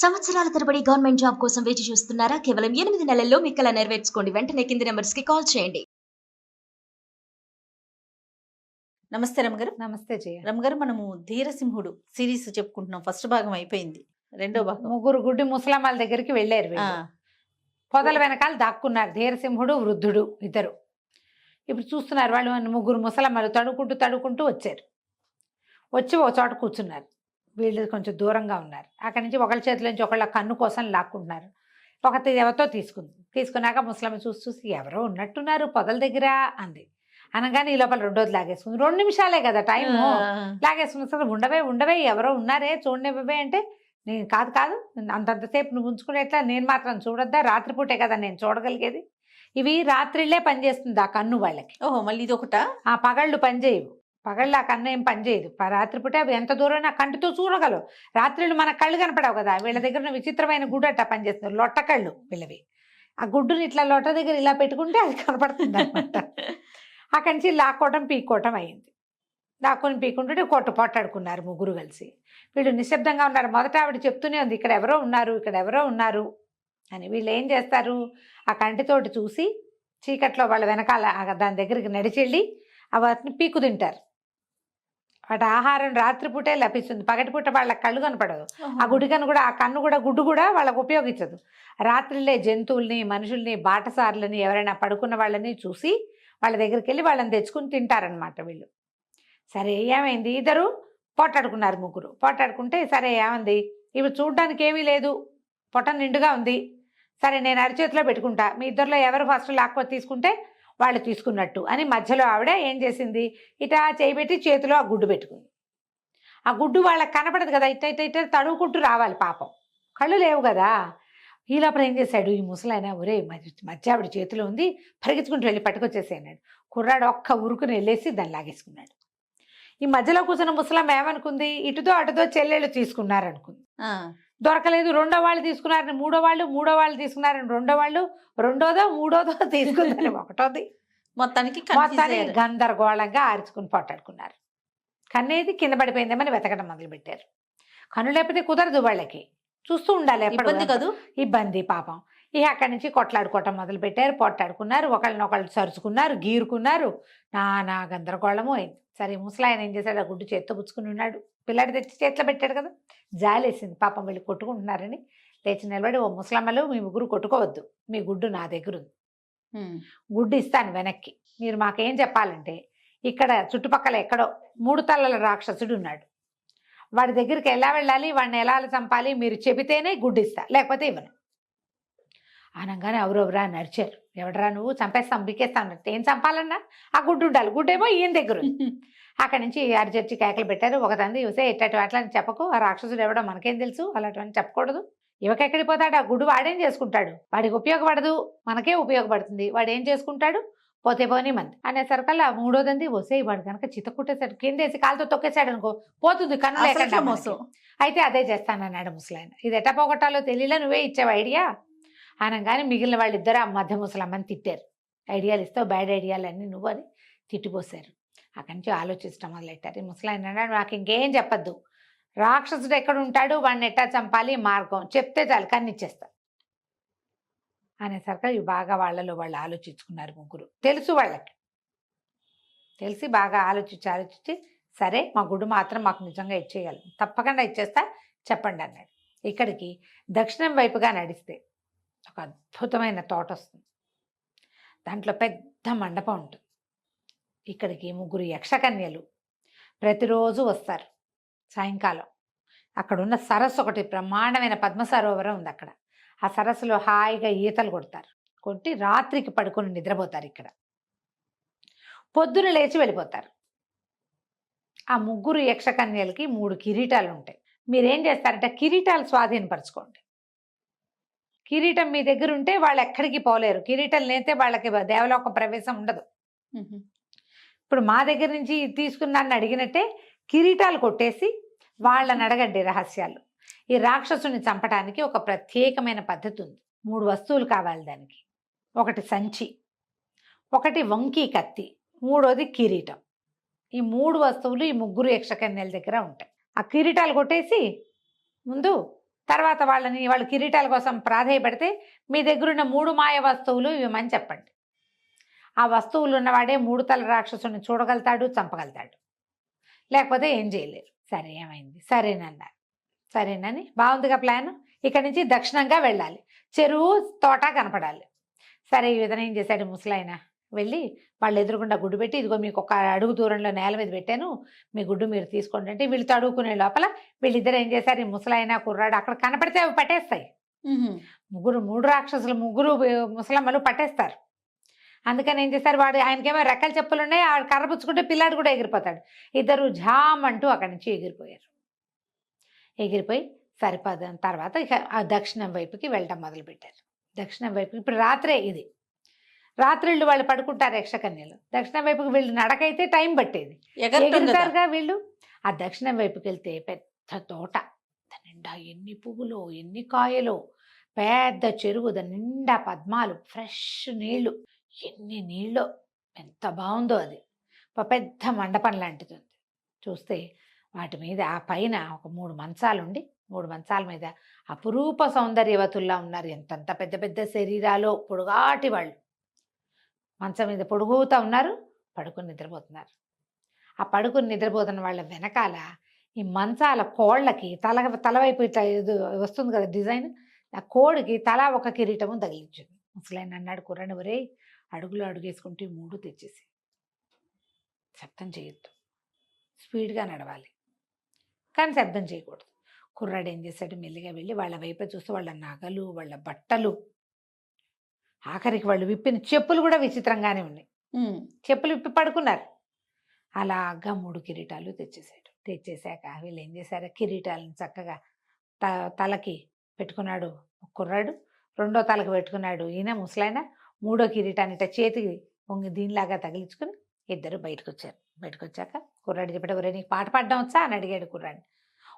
సంవత్సరాల తరబడి government job కోసం వేచి చూస్తున్నారా? కేవలం 8 నెలల్లో మీ కల నెరవేర్చుకోండి. వెంటనే కింది నంబర్స్‌కి కాల్ చేయండి. నమస్తే రమగారు. నమస్తే జయ. రమగారు, మనము ధీరసింహుడు సిరీస్ చెప్పుకుంటున్నాం. ఫస్ట్ భాగం అయిపోయింది. రెండో భాగం ముగ్గురు గుడ్డి ముసలమ్మల దగ్గరికి వెళ్ళారు వీళ్ళు. పొదల వెనకాల దాక్కున్నారు ధీరసింహుడు, వృద్ధుడు ఇద్దరు. ఇప్పుడు చూస్తున్నారు వాళ్ళు ముగ్గురు ముసలమ్మలు తడుకుంటూ వచ్చారు. వచ్చి ఒక చోట కూర్చున్నారు. వీళ్ళు కొంచెం దూరంగా ఉన్నారు. అక్కడి నుంచి ఒకళ్ళ చేతిలో నుంచి ఒకళ్ళ కన్ను కోసం లాక్కుంటున్నారు. ఒకటి ఎవరితో తీసుకున్నాక ముసలమ్మ చూసి ఎవరో ఉన్నట్టున్నారు పొదల దగ్గర అంది. అనగానే ఈ లోపల రెండోది లాగేసుకుంది. 2 నిమిషాలే కదా టైము. లాగేసుకున్న సరే ఉండవే ఎవరో ఉన్నారే చూడనివ్వవే అంటే, నేను కాదు అంతంతసేపు నువ్వు ఉంచుకునేట్లా నేను మాత్రం చూడొద్దా? రాత్రిపూటే కదా నేను చూడగలిగేది. ఇవి రాత్రిళ్ళే పనిచేస్తుంది ఆ కన్ను వాళ్ళకి. ఓహో, మళ్ళీ ఇది ఒకట. ఆ పగళ్ళు పనిచేయవు. పగళ్ళు ఆ కన్ను ఏం పనిచేయదు. రాత్రిపూట అవి ఎంత దూరం ఆ కంటితో చూడగలవు. రాత్రిళ్ళు మన కళ్ళు కనపడవు కదా. వీళ్ళ దగ్గర విచిత్రమైన గుడ్డు అట్టా పనిచేస్తున్నారు. లొట్ట కళ్ళు వీళ్ళవి. ఆ గుడ్డుని ఇట్లా లొట్ట దగ్గర ఇలా పెట్టుకుంటే అది కనపడుతుంది అనమాట. అక్కడి నుంచి లాక్కోవటం పీక్కోవటం అయింది. లాక్కొని పీక్కుంటుంటే పొట్టాడుకున్నారు ముగ్గురు కలిసి. వీళ్ళు నిశ్శబ్దంగా ఉన్నారు. మొదట ఆవిడ చెప్తూనే ఉంది ఇక్కడ ఎవరో ఉన్నారు అని. వీళ్ళు ఏం చేస్తారు, ఆ కంటితోటి చూసి చీకట్లో వాళ్ళ వెనకాల దాని దగ్గరికి నడిచెళ్ళి వాటిని పీకు తింటారు. వాటి ఆహారం రాత్రిపూటే లభిస్తుంది. పగటిపూట వాళ్ళ కళ్ళు కనపడదు. ఆ కన్ను కూడా గుడ్డు కూడా వాళ్ళకు ఉపయోగించదు. రాత్రిలే జంతువుల్ని, మనుషుల్ని, బాటసారులని, ఎవరైనా పడుకున్న వాళ్ళని చూసి వాళ్ళ దగ్గరికి వెళ్ళి వాళ్ళని తెచ్చుకుని తింటారనమాట వీళ్ళు. సరే ఏమైంది, ఇద్దరు పోటాడుకున్నారు. ముగ్గురు పోటాడుకుంటే సరే ఏమంది, ఇవి చూడ్డానికి ఏమీ లేదు, పొట్ట నిండుగా ఉంది, సరే నేను అరిచేతిలో పెట్టుకుంటా, మీ ఇద్దరిలో ఎవరు ఫస్ట్ లాక్కొని తీసుకుంటే వాళ్ళు తీసుకున్నట్టు అని మధ్యలో ఆవిడ ఏం చేసింది, ఇటా చేయబెట్టి చేతిలో ఆ గుడ్డు పెట్టుకుంది. ఆ గుడ్డు వాళ్ళకి కనపడదు కదా, ఇట్ట తడువుకుంటూ రావాలి పాపం, కళ్ళు లేవు కదా. ఈ లోపల ఏం చేశాడు ఈ ముసలాయన, ఒరే మధ్య ఆవిడ చేతిలో ఉంది, పరిగెత్తుకుంటూ వెళ్ళి పట్టుకొచ్చేసి అన్నాడు. కుర్రాడు ఒక్క ఉరుకుని వెళ్ళేసి దాన్ని లాగేసుకున్నాడు. ఈ మధ్యలో కూర్చున్న ముసలమ్మ ఏమనుకుంది, ఇటుతో అటుతో చెల్లెళ్ళు తీసుకున్నారనుకుంది. దొరకలేదు. రెండో వాళ్ళు తీసుకున్నారని మూడో వాళ్ళు తీసుకున్నారని రెండోదో మూడోదో తీసుకుందని ఒకటోది. మొత్తానికి గందరగోళంగా ఆర్చుకుని పొట్టాడుకున్నారు. కన్నేది కింద పడిపోయిందేమని వెతకడం మొదలు పెట్టారు. కన్ను లేకపోతే కుదరదు వాళ్ళకి, చూస్తూ ఉండాలి. ఇబ్బంది పాపం. అక్కడి నుంచి కొట్లాడుకోవటం మొదలు పెట్టారు. పొట్టాడుకున్నారు, ఒకళ్ళనొకళ్ళు సరుచుకున్నారు, గీరుకున్నారు. నానా గందరగోళము అయింది. సరే ముసలాయన ఏం చేశాడు, ఆ గుడ్డు చేత్తో పుచ్చుకుని ఉన్నాడు. పిల్లాడి తెచ్చి చేతిలో పెట్టాడు కదా, జాలేసింది పాపం వీళ్ళు కొట్టుకుంటున్నారని. లేచి నిలబడి, ఓ ముసలమ్మలు మీ ముగ్గురు కొట్టుకోవద్దు, మీ గుడ్డు నా దగ్గర ఉంది, గుడ్డు ఇస్తాను వెనక్కి. మీరు మాకేం చెప్పాలంటే, ఇక్కడ చుట్టుపక్కల ఎక్కడో 3 తలల రాక్షసుడు ఉన్నాడు, వాడి దగ్గరికి ఎలా వెళ్ళాలి, వాడిని ఎలా చంపాలి మీరు చెబితేనే గుడ్డు ఇస్తా, లేకపోతే ఇవ్వను అనగానే ఎవరెవరా నడిచారు. ఎవడరా నువ్వు, చంపేస్తాం బికేస్తాం అన్నట్టు. ఏం చంపాలన్నా ఆ గుడ్డు ఉండాలి, గుడ్డేమో ఈయన దగ్గర ఉంది. అక్కడి నుంచి అరిచర్చి కేకలు పెట్టారు. ఒక తండ్రి చూసే ఇట్టటి అట్లని చెప్పకు, ఆ రాక్షసుడు ఎవడో మనకేం తెలుసు, అలాంటివన్నీ చెప్పకూడదు, ఇవకెక్కడికి పోతాడు, ఆ గుడ్డు వాడేం చేసుకుంటాడు, వాడికి ఉపయోగపడదు, మనకే ఉపయోగపడుతుంది, వాడు ఏం చేసుకుంటాడు, పోతే పోనీ మంది అనేసరికల్లా మూడోదంది వసే వాడు కనుక చితకుట్టేసాడు, కిందేసి కాలుతో తొక్కేసాడు అనుకో పోతుంది, కన్ను లేకుండా మోసం. అయితే అదే చేస్తానన్నాడు ముసలాయన. ఇది ఎట్ట పోగొట్టాలో తెలియలే, నువ్వే ఇచ్చావు ఐడియా అనగానే మిగిలిన వాళ్ళిద్దరు ఆ మధ్య ముసలమ్మని తిట్టారు. ఐడియాలు ఇస్తావు, బ్యాడ్ ఐడియాలు అన్నీ నువ్వు అని తిట్టిపోసారు. అక్కడి నుంచి ఆలోచించడం మొదలెట్టారు. ఈ ముసలాయన అన్నాడు, నాకు ఇంకేం చెప్పద్దు, రాక్షసుడు ఎక్కడ ఉంటాడు, వాడిని ఎట్టా చంపాలి మార్గం చెప్తే చాలు, కన్నిచ్చేస్తా అనేసరికి ఇవి బాగా వాళ్ళు ఆలోచించుకున్నారు. ముగ్గురు తెలుసు వాళ్ళకి, తెలిసి బాగా ఆలోచించి సరే మా గుడ్డు మాత్రం మాకు నిజంగా ఇచ్చేయాలి, తప్పకుండా ఇచ్చేస్తా, చెప్పండి అన్నాడు. ఇక్కడికి దక్షిణం వైపుగా నడిస్తే ఒక అద్భుతమైన తోట వస్తుంది. దాంట్లో పెద్ద మండపం ఉంటుంది. ఇక్కడికి ముగ్గురు యక్షకన్యలు ప్రతిరోజు వస్తారు సాయంకాలం. అక్కడున్న సరస్సు ఒకటి బ్రహ్మాండమైన పద్మ సరోవరం ఉంది అక్కడ. ఆ సరస్సులో హాయిగా ఈతలు కొడతారు, కొట్టి రాత్రికి పడుకొని నిద్రపోతారు. ఇక్కడ పొద్దున లేచి వెళ్ళిపోతారు. ఆ ముగ్గురు యక్షకన్యలకి 3 కిరీటాలు ఉంటాయి. మీరేం చేస్తారంటే కిరీటాలు స్వాధీనపరచుకోండి. కిరీటం మీ దగ్గర ఉంటే వాళ్ళు ఎక్కడికి పోలేరు, కిరీటం లేతే వాళ్ళకి దేవలోక ప్రవేశం ఉండదు. ఇప్పుడు మా దగ్గర నుంచి తీసుకున్నాన్ని అడిగినట్టే కిరీటాలు కొట్టేసి వాళ్ళని అడగండి రహస్యాలు. ఈ రాక్షసుని చంపడానికి ఒక ప్రత్యేకమైన పద్ధతి ఉంది. 3 వస్తువులు కావాలి దానికి. ఒకటి సంచి, ఒకటి వంకీ కత్తి, మూడోది కిరీటం. ఈ 3 వస్తువులు ఈ ముగ్గురు యక్షకన్యల దగ్గర ఉంటాయి. ఆ కిరీటాలు కొట్టేసి ముందు తర్వాత వాళ్ళు కిరీటాల కోసం ప్రాధేయపడితే మీ దగ్గరున్న 3 మాయ వస్తువులు ఇవ్వమని చెప్పండి. ఆ వస్తువులు ఉన్నవాడే 3 తల రాక్షసుని చూడగలుగుతాడు, చంపగలుగుతాడు. లేకపోతే ఏం చేయలేరు. సరే ఏమైంది, సరేనన్నారు. సరేనని బాగుందిగా ప్లాన్. ఇక్కడి నుంచి దక్షిణంగా వెళ్ళాలి, చెరువు తోట కనపడాలి. సరే ఈ విధంగా ఏం చేశాడు ముసలాయన, వెళ్ళి వాళ్ళు ఎదురుగుండా గుడ్డు పెట్టి, ఇదిగో మీకు ఒక అడుగు దూరంలో నేల మీద పెట్టాను, మీ గుడ్డు మీరు తీసుకోండి అంటే వీళ్ళు తడుకునే లోపల వీళ్ళిద్దరు ఏం చేశారు, ఈ ముసలాయన కుర్రాడు అక్కడ కనపడితే అవి పట్టేస్తాయి. మూడు రాక్షసులు, ముగ్గురు ముసలమ్మలు పట్టేస్తారు. అందుకని ఏం చేశారు, వాడు ఆయనకేమో రెక్కల చెప్పులు ఉన్నాయి, ఆ కర్ర పుచ్చుకుంటే పిల్లాడు కూడా ఎగిరిపోతాడు. ఇద్దరు ఝామ్ అంటూ అక్కడి నుంచి ఎగిరిపోయారు. ఎగిరిపోయి సరిపడిన తర్వాత ఇక ఆ దక్షిణం వైపుకి వెళ్ళడం మొదలుపెట్టారు. దక్షిణం వైపుకి ఇప్పుడు రాత్రే, ఇది రాత్రిళ్ళు వాళ్ళు పడుకుంటారు యక్షకన్యలు. దక్షిణం వైపుకి వీళ్ళు నడకైతే టైం పట్టేది, ఎగురుతారుగా వీళ్ళు. ఆ దక్షిణం వైపుకి వెళ్తే పెద్ద తోట, దాని నిండా ఎన్ని పువ్వులు, ఎన్ని కాయలు, పెద్ద చెరువు, దాని నిండా పద్మాలు, ఫ్రెష్ నీళ్లు, ఎన్ని నీళ్ళు, ఎంత బాగుందో అది. పెద్ద మండపం లాంటిది ఉంది. చూస్తే వాటి మీద ఆ పైన ఒక 3 మంచాలు ఉండి, 3 మంచాల మీద అపురూప సౌందర్యవతుల్లా ఉన్నారు. ఎంతంత పెద్ద పెద్ద శరీరాలు, పొడుగాటి వాళ్ళు మంచం మీద పొడుగుతూ ఉన్నారు, పడుకుని నిద్రపోతున్నారు. ఆ పడుకుని నిద్రపోతున్న వాళ్ళ వెనకాల ఈ మంచాల కోళ్ళకి తలవైపు ఇట్లా వస్తుంది కదా డిజైన్, ఆ కోడికి తల ఒక కిరీటము తగిలించింది. ముసలాయన అన్నాడు, కుర్రాడు ఒరే అడుగులో అడుగేసుకుంటే 3 తెచ్చేసి, శబ్దం చేయొద్దు, స్పీడ్గా నడవాలి కానీ శబ్దం చేయకూడదు. కుర్రాడు ఏం చేశాడు, మెల్లిగా వెళ్ళి వాళ్ళ వైపే చూస్తూ వాళ్ళ నగలు, వాళ్ళ బట్టలు, ఆఖరికి వాళ్ళు విప్పిన చెప్పులు కూడా విచిత్రంగానే ఉన్నాయి. చెప్పులు విప్పి పడుకున్నారు. అలాగా 3 కిరీటాలు తెచ్చేసాడు. తెచ్చేసాక వీళ్ళు ఏం చేశారు, కిరీటాలను చక్కగా తలకి పెట్టుకున్నాడు కుర్రాడు, 2వ తలకు పెట్టుకున్నాడు ఈయన ముసలాయన, 3వ కిరీటాన్ని చేతికి వంగి దీనిలాగా తగిలించుకుని ఇద్దరు బయటకు వచ్చారు. బయటకు వచ్చాక కుర్రాడు చెప్పాడు, ఒరే నీకు పాట పాడడం వచ్చా అని అడిగాడు కుర్రాడిని.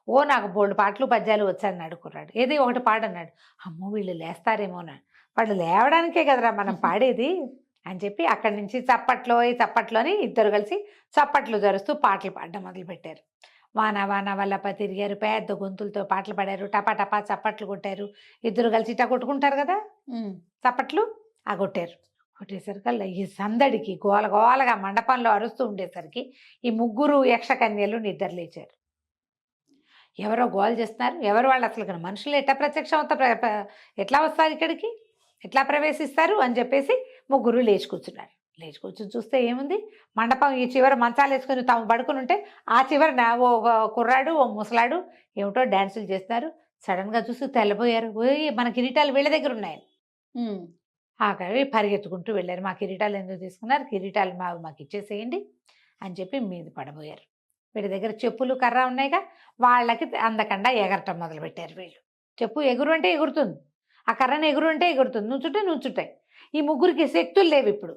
ఓ నాకు బోల్డ్ పాటలు పద్యాలు వచ్చాన్నాడు కుర్రాడు. ఏది ఒకటి పాడన్నాడు. అమ్మో వీళ్ళు లేస్తారేమో అన్నాడు. వాళ్ళు లేవడానికే కదరా మనం పాడేది అని చెప్పి అక్కడి నుంచి చప్పట్లోని ఇద్దరు కలిసి చప్పట్లు జరుస్తూ పాటలు పాడడం మొదలుపెట్టారు. వాన వాన వల్లప తిరిగారు, పెద్ద గొంతులతో పాటలు పాడారు, టపా టపా చప్పట్లు కొట్టారు. ఇద్దరు కలిసి ఇట్టా కొట్టుకుంటారు కదా చప్పట్లు, ఆ కొట్టారు. కొట్టేసరికల్లా ఈ సందడికి గోలగోలగా మండపంలో అరుస్తూ ఉండేసరికి ఈ 3 యక్షకన్యలు నిద్ర లేచారు. ఎవరో గోల చేస్తున్నారు, ఎవరు వాళ్ళు, అసలు మనుషులు ఎట్లా ప్రత్యక్షం ఎట్లా వస్తారు ఇక్కడికి, ఎట్లా ప్రవేశిస్తారు అని చెప్పేసి 3 లేచి కూర్చున్నారు. లేచి కూర్చుని చూస్తే ఏముంది, మండపం ఈ చివర మంచాలు వేసుకుని తాము పడుకుని ఉంటే ఆ చివర ఓ కుర్రాడు, ఓ ముసలాడు ఏమిటో డ్యాన్సులు చేస్తున్నారు. సడన్గా చూసి తెల్లబోయారు. ఓయ్ మన కిరీటాలు వీళ్ళ దగ్గర ఉన్నాయని. ఆఖరి పరిగెత్తుకుంటూ వెళ్ళారు. మా కిరీటాలు ఎందుకు తీసుకున్నారు, కిరీటాలు మాకు ఇచ్చేసేయండి అని చెప్పి మీద పడబోయారు. వీళ్ళ దగ్గర చెప్పులు కర్ర ఉన్నాయిగా, వాళ్ళకి అందకుండా ఎగరటం మొదలుపెట్టారు. వీళ్ళు చెప్పు ఎగురు అంటే ఎగురుతుంది, ఆ కర్రను ఎగురు అంటే ఎగురుతుంది, నుంచుంటాయి. ఈ 3కి శక్తులు లేవు ఇప్పుడు,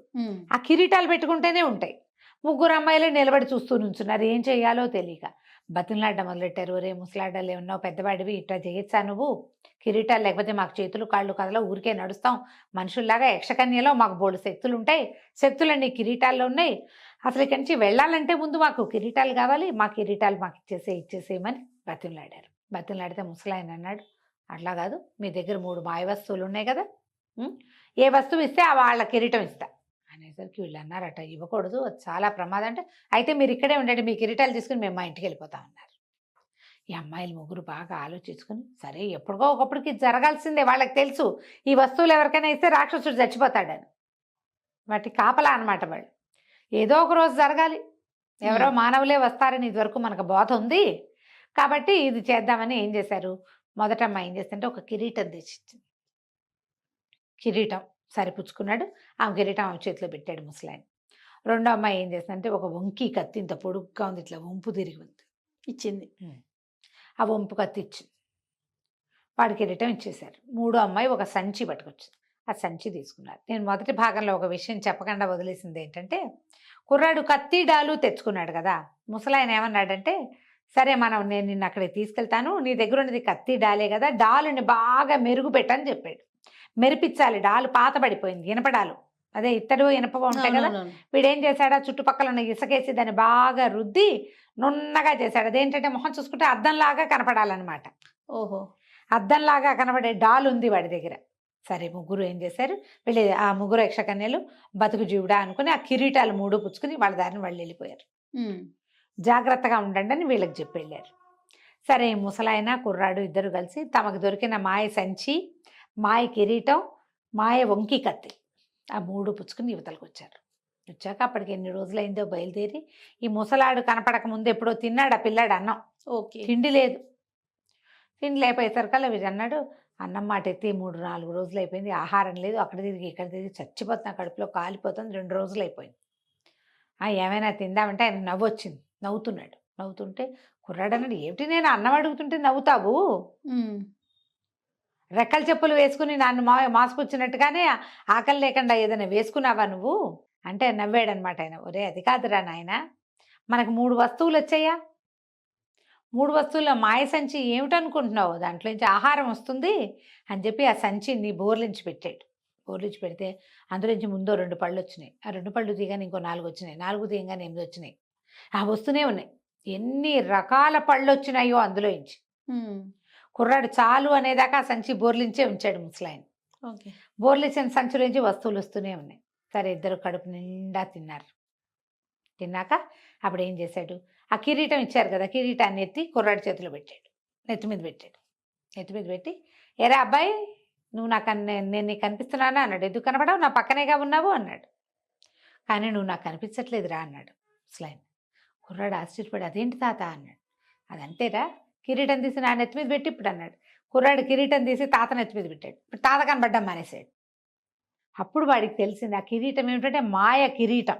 ఆ కిరీటాలు పెట్టుకుంటేనే ఉంటాయి. 3 అమ్మాయిలు నిలబడి చూస్తూ నుంచున్నారు. ఏం చెయ్యాలో తెలియక బతిలాడడం మొదలెట్టారు. రే ముసలాడాలు ఏమన్నావు, పెద్దవాడివి, ఇట్లా చేయొచ్చా నువ్వు, కిరీటాలు లేకపోతే మాకు చేతులు కాళ్ళు కదలా, ఊరికే నడుస్తాం మనుషుల్లాగా, యక్షకన్యలో మాకు బోల్డు శక్తులు ఉంటాయి, శక్తులన్నీ కిరీటాల్లో ఉన్నాయి, అసలు ఇక్కడి నుంచి వెళ్ళాలంటే ముందు మాకు కిరీటాలు కావాలి, మా కిరీటాలు మాకు ఇచ్చేసేయమని బతిలాడారు. బతిలాడితే ముసలాయన అన్నాడు, అట్లా కాదు, మీ దగ్గర 3 మాయ వస్తువులు ఉన్నాయి కదా, ఏ వస్తువు ఇస్తే ఆ వాళ్ళ కిరీటం ఇస్తా అనేసరికి వీళ్ళు అన్నారట, ఇవ్వకూడదు, అది చాలా ప్రమాదం. అంటే అయితే మీరు ఇక్కడే ఉండండి, మీ కిరీటాలు తీసుకుని మేము మా ఇంటికి వెళ్ళిపోతాం అన్నారు. ఈ అమ్మాయిలు 3 బాగా ఆలోచించుకుని, సరే ఎప్పటికో ఒకప్పటికి జరగాల్సిందే, వాళ్ళకి తెలుసు ఈ వస్తువులు ఎవరికైనా ఇస్తే రాక్షసుడు చచ్చిపోతాడని. వాటి కాపలా అనమాట వాళ్ళు, ఏదో ఒక రోజు జరగాలి, ఎవరో మానవులే వస్తారని ఇదివరకు మనకు బోధ ఉంది కాబట్టి ఇది చేద్దామని ఏం చేశారు, మొదట అమ్మాయి ఏం చేస్తుంటే ఒక కిరీటం తెచ్చిచ్చింది. కిరీటం సరిపుచ్చుకున్నాడు, ఆ కిరీటం ఆమె చేతిలో పెట్టాడు ముసలాయన. 2వ అమ్మాయి ఏం చేస్తుందంటే ఒక వంకి కత్తి, ఇంత పొడుగ్గా ఉంది, ఇట్లా వంపు తిరిగి ఉంది, ఇచ్చింది. ఆ వంపు కత్తి ఇచ్చింది, వాడి కిరీటం ఇచ్చేశారు. 3వ అమ్మాయి ఒక సంచి పట్టుకొచ్చింది, ఆ సంచి తీసుకున్నారు. నేను మొదటి భాగంలో ఒక విషయం చెప్పకుండా వదిలేసింది ఏంటంటే, కుర్రాడు కత్తి డాలు తెచ్చుకున్నాడు కదా, ముసలాయన ఏమన్నాడంటే, సరే నేను నిన్ను అక్కడికి తీసుకెళ్తాను, నీ దగ్గర ఉన్నది కత్తి డాలే కదా, డాలుని బాగా మెరుగు పెట్టని చెప్పాడు. మెరిపించాలి, డాలు పాత పడిపోయింది, ఇనపడాలు, అదే ఇత్తడు ఇనప ఉంటాయి కదా, వీడేం చేశాడా, చుట్టుపక్కల ఉన్న ఇసుకేసి దాన్ని బాగా రుద్ది నున్నగా చేశాడు. అదేంటంటే మొహం చూసుకుంటే అద్దంలాగా కనపడాలన్నమాట. ఓహో, అద్దంలాగా కనబడే డాల్ ఉంది వాడి దగ్గర. సరే ముగ్గురు ఏం చేశారు, వెళ్ళి ఆ ముగ్గురు యక్షకన్యలు బతుకు జీవుడా అనుకుని ఆ కిరీటాలు 3 పుచ్చుకుని వాళ్ళ దారిని వాళ్ళు వెళ్ళిపోయారు. జాగ్రత్తగా ఉండండి అని వీళ్ళకి చెప్పి వెళ్ళారు. సరే ముసలాయన కుర్రాడు ఇద్దరు కలిసి తమకు దొరికిన మాయ సంచి, మాయ కిరీటం, మాయ వంకి కత్తి ఆ 3 పుచ్చుకుని యువతలకు వచ్చారు. వచ్చాక అప్పటికి ఎన్ని రోజులైందో బయలుదేరి ఈ ముసలాడు కనపడక ముందు ఎప్పుడో తిన్నాడు ఆ పిల్లాడు అన్నం. ఓకే. తిండి లేదు. తిండి లేకపోయేసరికల్లా వీడు అన్నాడు, అన్నం మాట ఎత్తి 3-4 రోజులు అయిపోయింది, ఆహారం లేదు, అక్కడ తిరిగి ఇక్కడ తిరిగి చచ్చిపోతున్నా, కడుపులో కాలిపోతుంది, 2 రోజులు అయిపోయింది. ఏమైనా తిందామంటే ఆయన నవ్వొచ్చింది. నవ్వుతున్నాడు. నవ్వుతుంటే కుర్రాడు అన్నాడు, ఏమిటి నేను అన్నం అడుగుతుంటే నవ్వుతావు? రెక్కల చెప్పులు వేసుకుని నన్ను మాసుకొచ్చినట్టుగానే ఆకలి లేకుండా ఏదైనా వేసుకున్నావా నువ్వు అంటే నవ్వాడనమాట ఆయన. ఒరే అది కాదురా నాయన, మనకు 3 వస్తువులు వచ్చాయా, 3 వస్తువుల్లో మాయ సంచి ఏమిటనుకుంటున్నావు, దాంట్లోంచి ఆహారం వస్తుంది అని చెప్పి ఆ సంచిని బోర్లించి పెట్టాడు. బోర్లించి పెడితే అందులోంచి ముందో 2 పళ్ళు వచ్చినాయి. ఆ 2 పళ్ళు తీయగానే ఇంకో 4 వచ్చినాయి. 4 తీయగానే 8 వచ్చినాయి. ఆ వస్తూనే ఉన్నాయి. ఎన్ని రకాల పళ్ళు వచ్చినాయో అందులోంచి. కుర్రాడు చాలు అనేదాకా ఆ సంచి బోర్లించే ఉంచాడు ముసలాయన. ఓకే. బోర్లించిన సంచులోంచి వస్తువులు వస్తూనే ఉన్నాయి. సరే ఇద్దరు కడుపు నిండా తిన్నారు. తిన్నాక అప్పుడు ఏం చేశాడు, ఆ కిరీటం ఇచ్చారు కదా, కిరీటాన్ని ఎత్తి కుర్రాడి చేతిలో పెట్టాడు. నెత్తి మీద పెట్టాడు. నెత్తి మీద పెట్టి, ఎరా అబ్బాయి నువ్వు నేను నీకు కనిపిస్తున్నానా అన్నాడు. ఎందుకు కనపడవు, నా పక్కనేగా ఉన్నావు అన్నాడు. కానీ నువ్వు నాకు కనిపించట్లేదురా అన్నాడు ముసలాయన. కుర్రాడు ఆశ్చర్యపడి, అదేంటి తాత అన్నాడు. అదంతేరా, కిరీటం తీసి నా నెత్తి మీద పెట్టి ఇప్పుడు అన్నాడు. కుర్రాడు కిరీటం తీసి తాత నెత్తి మీద పెట్టాడు. ఇప్పుడు తాత కనబడ్డం మానేశాడు. అప్పుడు వాడికి తెలిసింది ఆ కిరీటం ఏమిటంటే మాయ కిరీటం.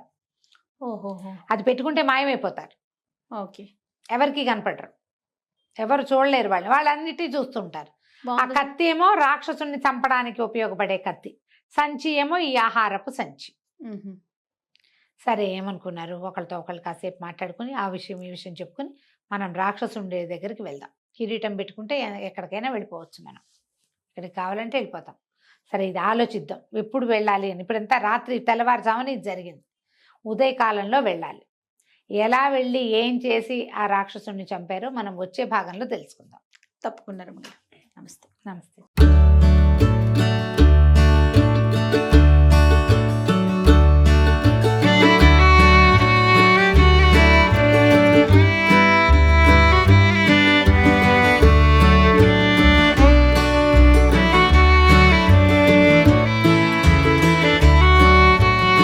ఓహోహో. అది పెట్టుకుంటే మాయమైపోతారు. ఓకే. ఎవరికి కనపడరు, ఎవరు చూడలేరు, వాళ్ళన్నిటినీ చూస్తుంటారు. ఆ బాగుంది. కత్తి ఏమో రాక్షసుని చంపడానికి ఉపయోగపడే కత్తి, సంచి ఏమో ఈ ఆహారపు సంచి. సరే ఏమనుకున్నారు, ఒకరితో ఒకళ్ళు కాసేపు మాట్లాడుకుని ఆ విషయం ఈ విషయం చెప్పుకుని మనం రాక్షసుండే దగ్గరికి వెళ్దాం. కిరీటం పెట్టుకుంటే ఎక్కడికైనా వెళ్ళిపోవచ్చు, మనం ఎక్కడికి కావాలంటే వెళ్ళిపోతాం. సరే ఇది ఆలోచిద్దాం, ఎప్పుడు వెళ్ళాలి అని. ఇప్పుడంతా రాత్రి తెల్లవారుజామున ఇది జరిగింది. ఉదయకాలంలో వెళ్ళాలి. ఎలా వెళ్ళి ఏం చేసి ఆ రాక్షసుని చంపారో మనం వచ్చే భాగంలో తెలుసుకుందాం. తప్పకుండా రమణ. నమస్తే. నమస్తే.